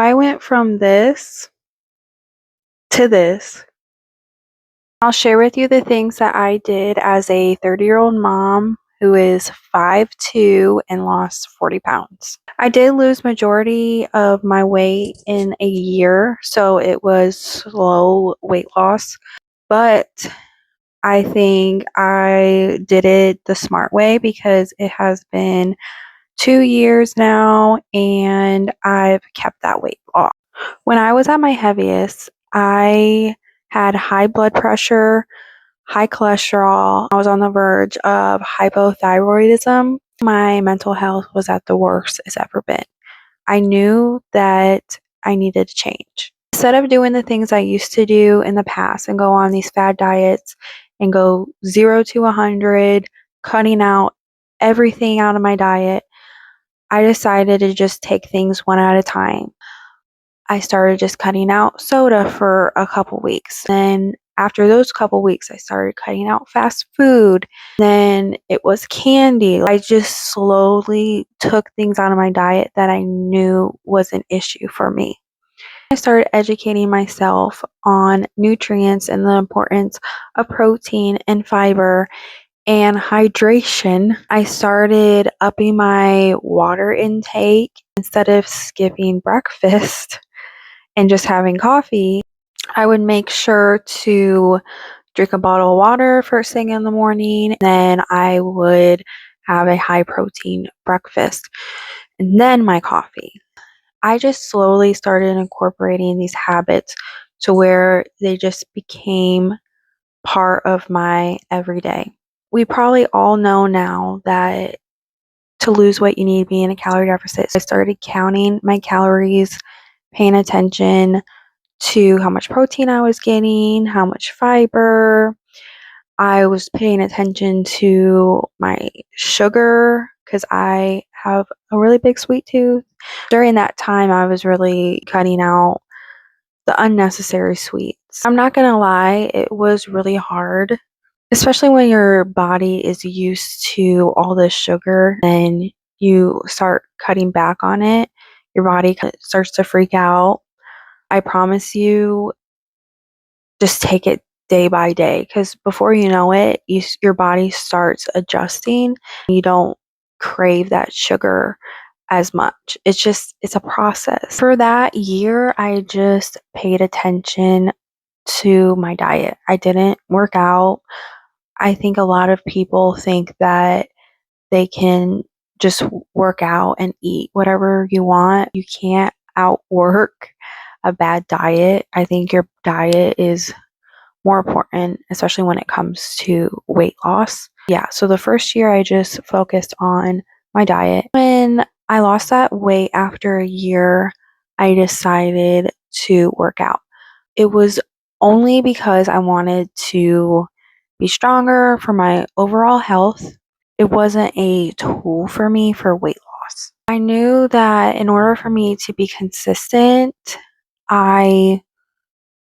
I went from this to this. I'll share with you the things that I did as a 30-year-old mom who is 5'2" and lost 40 pounds. I did lose majority of my weight in a year, so it was slow weight loss, but I think I did it the smart way because it has been 2 years now and I've kept that weight off. When I was at my heaviest, I had high blood pressure, high cholesterol. I was on the verge of hypothyroidism. My mental health was at the worst it's ever been. I knew that I needed to change. Instead of doing the things I used to do in the past and go on these fad diets and go 0 to 100, cutting out everything out of my diet, I decided to just take things one at a time. I started just cutting out soda for a couple weeks. Then after those couple weeks, I started cutting out fast food. Then it was candy. I just slowly took things out of my diet that I knew was an issue for me. I started educating myself on nutrients and the importance of protein and fiber and hydration. I started upping my water intake instead of skipping breakfast and just having coffee. I would make sure to drink a bottle of water first thing in the morning. Then I would have a high protein breakfast and then my coffee. I just slowly started incorporating these habits to where they just became part of my everyday. We probably all know now that to lose weight, you need to be in a calorie deficit. So I started counting my calories, paying attention to how much protein I was getting, how much fiber. I was paying attention to my sugar because I have a really big sweet tooth. During that time, I was really cutting out the unnecessary sweets. I'm not gonna lie, it was really hard, especially when your body is used to all this sugar and you start cutting back on it. Your body starts to freak out. I promise you, just take it day by day because before you know it, your body starts adjusting. You don't crave that sugar as much. It's a process. For that year, I just paid attention to my diet. I didn't work out. I think a lot of people think that they can just work out and eat whatever you want. You can't outwork a bad diet. I think your diet is more important, especially when it comes to weight loss. Yeah, so the first year I just focused on my diet. When I lost that weight after a year, I decided to work out. It was only because I wanted to be stronger for my overall health. It wasn't a tool for me for weight loss. I knew that in order for me to be consistent, I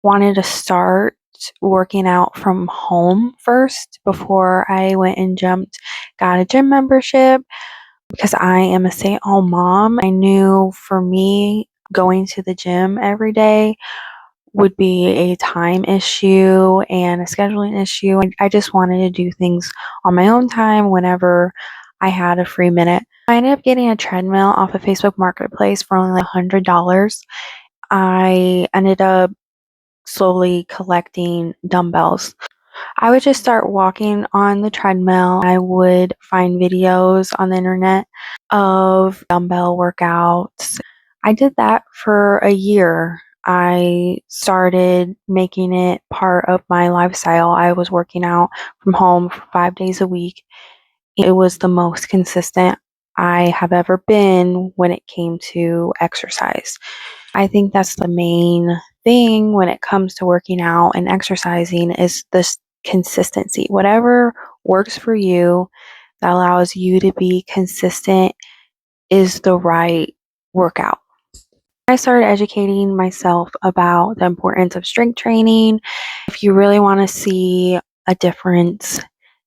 wanted to start working out from home first before I went and got a gym membership because I am a stay-at-home mom. I knew for me, going to the gym every day would be a time issue and a scheduling issue. I just wanted to do things on my own time whenever I had a free minute. I ended up getting a treadmill off of Facebook Marketplace for only like $100. I ended up slowly collecting dumbbells. I would just start walking on the treadmill. I would find videos on the internet of dumbbell workouts. I did that for a year. I started making it part of my lifestyle. I was working out from home for 5 days a week. It was the most consistent I have ever been when it came to exercise. I think that's the main thing when it comes to working out and exercising is this consistency. Whatever works for you that allows you to be consistent is the right workout. I started educating myself about the importance of strength training. If you really want to see a difference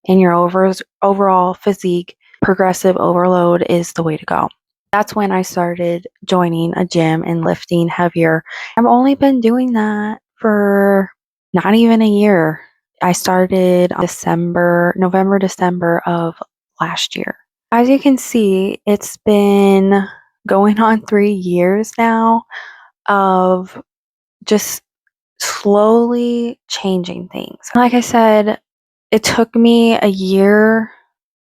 in your overall physique, progressive overload is the way to go. That's when I started joining a gym and lifting heavier. I've only been doing that for not even a year. I started November, December of last year. As you can see, it's been going on 3 years now of just slowly changing things. Like I said, it took me a year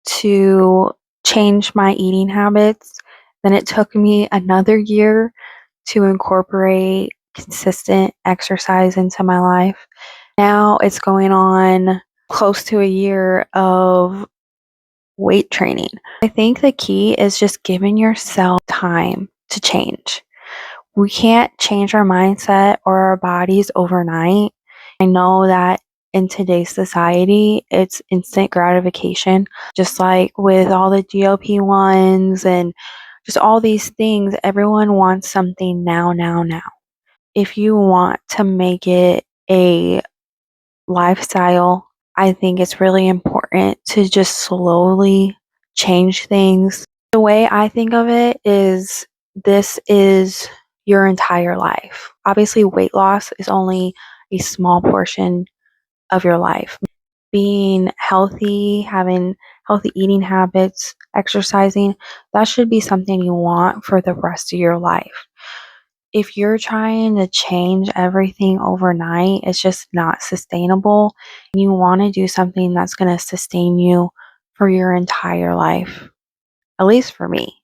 to change my eating habits. Then it took me another year to incorporate consistent exercise into my life. Now it's going on close to a year of weight training. I think the key is just giving yourself time to change. We can't change our mindset or our bodies overnight. I know that in today's society, it's instant gratification, just like with all the GLP-1s and just all these things. Everyone wants something now, now, now. If you want to make it a lifestyle, I think it's really important to just slowly change things. The way I think of it is this is your entire life. Obviously, weight loss is only a small portion of your life. Being healthy, having healthy eating habits, exercising, that should be something you want for the rest of your life. If you're trying to change everything overnight, it's just not sustainable. You want to do something that's going to sustain you for your entire life, at least for me.